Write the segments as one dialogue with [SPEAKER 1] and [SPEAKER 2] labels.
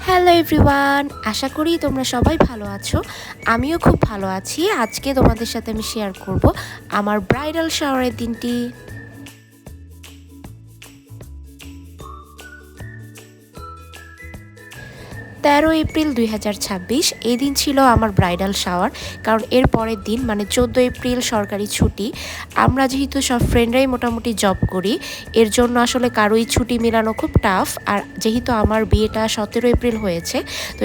[SPEAKER 1] Hello everyone, আশা করি তোমরা সবাই ভালো আছো। আমিও খুব ভালো আছি। আজকে তোমাদের সাথে আমি শেয়ার করব আমার ব্রাইডাল শাওয়ারের দিনটি। 13 এপ্রিল 2026 এই দিন ছিল আমার ব্রাইডাল শাওয়ার। কারণ এর পরের দিন মানে 14 এপ্রিল সরকারি ছুটি। আমরা যেহেতু সব ফ্রেন্ডরাই মোটামুটি জব করি, এর জন্য আসলে কারোই ছুটি মেলানো খুব টাফ। আর যেহেতু আমার বিয়েটা 17 এপ্রিল হয়েছে, তো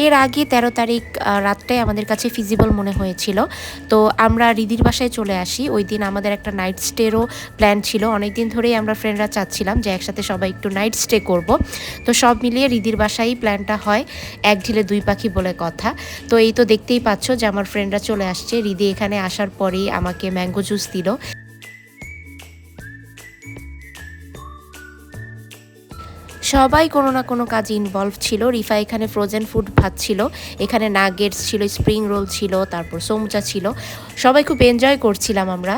[SPEAKER 1] এর আগে 13 তারিখ রাতটাই আমাদের কাছে ফিজিবল মনে হয়েছিল। তো আমরা রিদির বাসায় চলে আসি। ওই দিন আমাদের একটা নাইট স্টেরও প্ল্যান ছিল। অনেক দিন ধরেই আমরা ফ্রেন্ডরা চাচ্ছিলাম যে একসাথে সবাই একটু নাইট স্টে করব। তো সব মিলিয়ে রিদির বাসায় প্ল্যানটা হয়। এক ঢিলে দুই পাখি বলে কথা। তো এই তো দেখতেই পাচ্ছ যে আমার ফ্রেন্ডরা চলে আসছে। রিদি এখানে আসার পরেই আমাকে ম্যাঙ্গো জুস দিল। সবাই কোনো না কোনো কাজে ইনভলভ ছিল। রিফা এখানে ফ্রোজেন ফুড ভাজছিল, এখানে নাগেটস ছিল, স্প্রিং রোল ছিল, তারপর সমুচা ছিল। সবাই খুব এনজয় করছিলাম আমরা।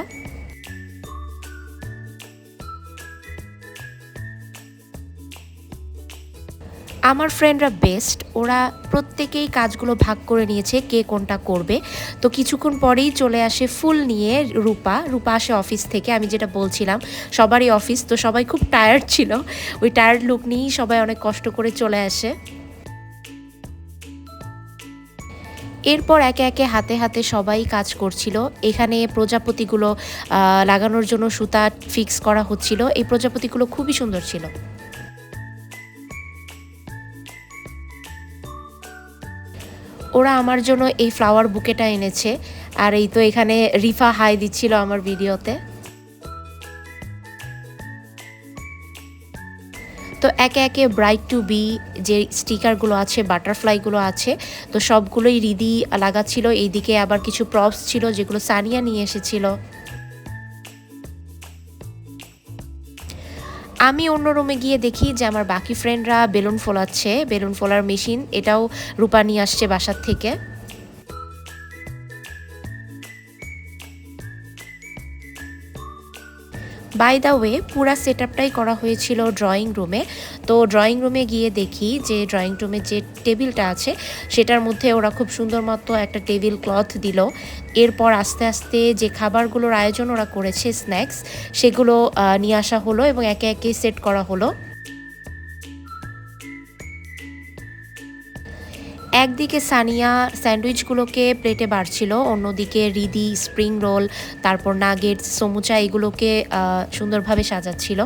[SPEAKER 1] আমার ফ্রেন্ডরা বেস্ট, ওরা প্রত্যেকেই কাজগুলো ভাগ করে নিয়েছে কে কোনটা করবে। তো কিছুক্ষণ পরেই চলে আসে ফুল নিয়ে রূপা। রূপা আসে অফিস থেকে, আমি যেটা বলছিলাম সবারই অফিস, তো সবাই খুব টায়ার্ড ছিল। ওই টায়ার্ড লুক নিয়েই সবাই অনেক কষ্ট করে চলে আসে। এরপর একে একে হাতে হাতে সবাই কাজ করছিল। এখানে প্রজাপতিগুলো লাগানোর জন্য সুতা ফিক্স করা হচ্ছিল। এই প্রজাপতিগুলো খুবই সুন্দর ছিল। ওরা আমার জন্য এই ফ্লাওয়ার বুকেটা এনেছে। আর এই তো এখানে রিফা হাই দিচ্ছিল আমার ভিডিওতে। তো একে একে ব্রাইড টু বি যে স্টিকারগুলো আছে, বাটারফ্লাইগুলো আছে, তো সবগুলোই রিদি লাগাচ্ছিল। এইদিকে আবার কিছু প্রপস ছিল যেগুলো সানিয়া নিয়ে এসেছিল। আমি অন্য রুমে গিয়ে দেখি যে আমার বাকি ফ্রেন্ডরা বেলুন ফোলাচ্ছে। বেলুন ফোলার মেশিন এটাও রূপা নিয়ে আসছে বাসার থেকে। বাই দ্য ওয়ে পুরা সেট আপটাই করা হয়েছিল ড্রয়িং রুমে। তো ড্রয়িং রুমে গিয়ে দেখি যে ড্রয়িং রুমে যে টেবিলটা আছে সেটার মধ্যে ওরা খুব সুন্দর মতো একটা টেবিল ক্লথ দিল। এরপর আস্তে আস্তে যে খাবারগুলোর আয়োজন ওরা করেছে স্ন্যাক্স, সেগুলো নিয়ে আসা হলো এবং একে একে সেট করা হলো। একদিকে সানিয়া স্যান্ডউইচগুলোকে প্লেটে বাড়ছিল, অন্যদিকে রিদি স্প্রিং রোল, তারপর নাগেটস, সমুচা এগুলোকে সুন্দরভাবে সাজাচ্ছিল।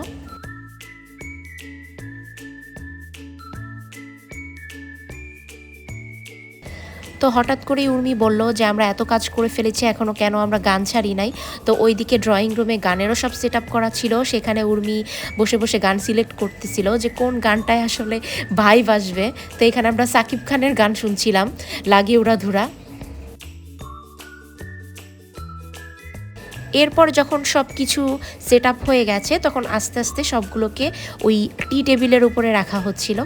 [SPEAKER 1] তো হঠাৎ করেই উর্মি বলল যে আমরা এত কাজ করে ফেলেছি, এখনও কেন আমরা গান ছাড়ি নাই। তো ওইদিকে ড্রয়িং রুমে গানেরও সব সেট আপ করা ছিল। সেখানে উর্মি বসে বসে গান সিলেক্ট করতেছিল যে কোন গানটায় আসলে ভাইব আসবে। তো এখানে আমরা সাকিব খানের গান শুনছিলাম, লাগে উড়াধুরা। এরপর যখন সব কিছু সেট আপ হয়ে গেছে, তখন আস্তে আস্তে সবগুলোকে ওই টি টেবিলের উপরে রাখা হচ্ছিল।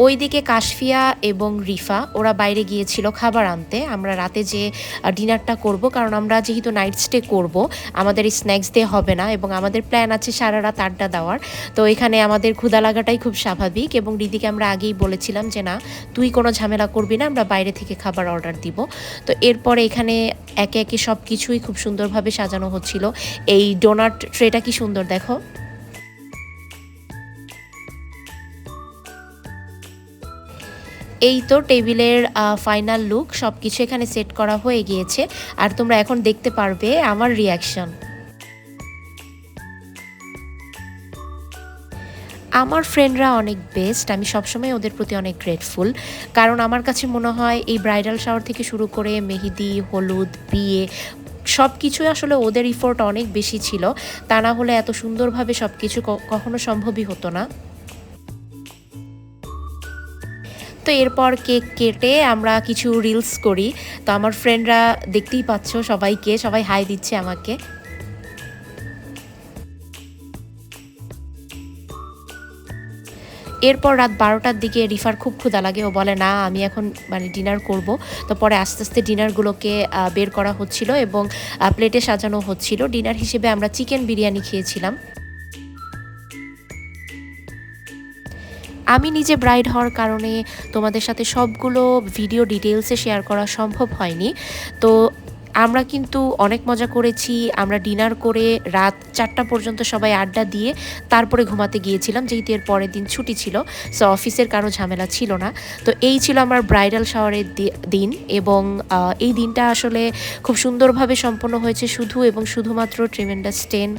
[SPEAKER 1] ওইদিকে কাশফিয়া এবং রিফা ওরা বাইরে গিয়েছিল খাবার আনতে। আমরা রাতে যে ডিনারটা করব, কারণ আমরা যেহেতু নাইট স্টে করব, আমাদের এই স্ন্যাক্স দিয়ে হবে না এবং আমাদের প্ল্যান আছে সারা রাত আড্ডা দেওয়ার। তো এখানে আমাদের ক্ষুধা লাগাটাই খুব স্বাভাবিক এবং রিদিকে আমরা আগেই বলেছিলাম যে না, তুই কোনো ঝামেলা করবি না, আমরা বাইরে থেকে খাবার অর্ডার দিব। তো এরপরে এখানে একে একে সব কিছুই খুব সুন্দরভাবে সাজানো হচ্ছিল। এই ডোনাট ট্রেটা কি সুন্দর দেখো। এই তো টেবিলের ফাইনাল লুক, সব কিছু এখানে সেট করা হয়ে গিয়েছে। আর তোমরা এখন দেখতে পারবে আমার রিয়াকশন। আমার ফ্রেন্ডরা অনেক বেস্ট, আমি সবসময় ওদের প্রতি অনেক গ্রেটফুল। কারণ আমার কাছে মনে হয় এই ব্রাইডাল শাওয়ার থেকে শুরু করে মেহেদি, হলুদ, বিয়ে সব কিছুই আসলে ওদের ইফোর্ট অনেক বেশি ছিল। তা না হলে এত সুন্দরভাবে সব কিছু কখনো সম্ভবই হতো না। তো এরপর কেক কেটে আমরা কিছু রিলস করি। তো আমার ফ্রেন্ডরা দেখতেই পাচ্ছ সবাইকে, সবাই হাই দিচ্ছে আমাকে। এরপর রাত 12টার দিকে রিফার খুব ক্ষুধা লাগে, ও বলে না আমি এখন মানে ডিনার করব। তো পরে আস্তে আস্তে ডিনারগুলোকে বের করা হচ্ছিল এবং প্লেটে সাজানো হচ্ছিল। ডিনার হিসেবে আমরা চিকেন বিরিয়ানি খেয়েছিলাম। আমি নিজে ব্রাইড হওয়ার কারণে তোমাদের সাথে সবগুলো ভিডিও ডিটেলসে শেয়ার করা সম্ভব হয়নি। তো আমরা কিন্তু অনেক মজা করেছি। আমরা ডিনার করে রাত 4টা পর্যন্ত সবাই আড্ডা দিয়ে তারপরে ঘুমাতে গিয়েছিলাম, যেহেতু এর পরের দিন ছুটি ছিল। সো অফিসের কারো ঝামেলা ছিল না। তো এই ছিল আমার ব্রাইডাল শাওয়ারের দিন, এবং এই দিনটা আসলে খুব সুন্দরভাবে সম্পন্ন হয়েছে শুধু এবং শুধুমাত্র ট্রিমেন্ডাস 10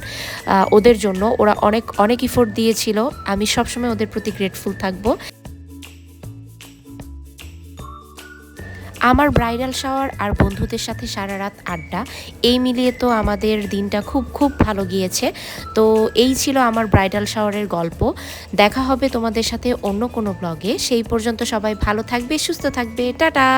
[SPEAKER 1] ওদের জন্য। ওরা অনেক অনেক ইফোর্ট দিয়েছিল। আমি সবসময় ওদের প্রতি গ্রেটফুল থাকবো। আমার ব্রাইডাল শাওয়ার আর বন্ধুদের সাথে সারা রাত আড্ডা, এই মিলিয়ে তো আমাদের দিনটা খুব খুব ভালো গিয়েছে। তো এই ছিল আমার ব্রাইডাল শাওয়ারের গল্প। দেখা হবে তোমাদের সাথে অন্য কোনো ব্লগে। সেই পর্যন্ত সবাই ভালো থাকবে, সুস্থ থাকবে। টাটা।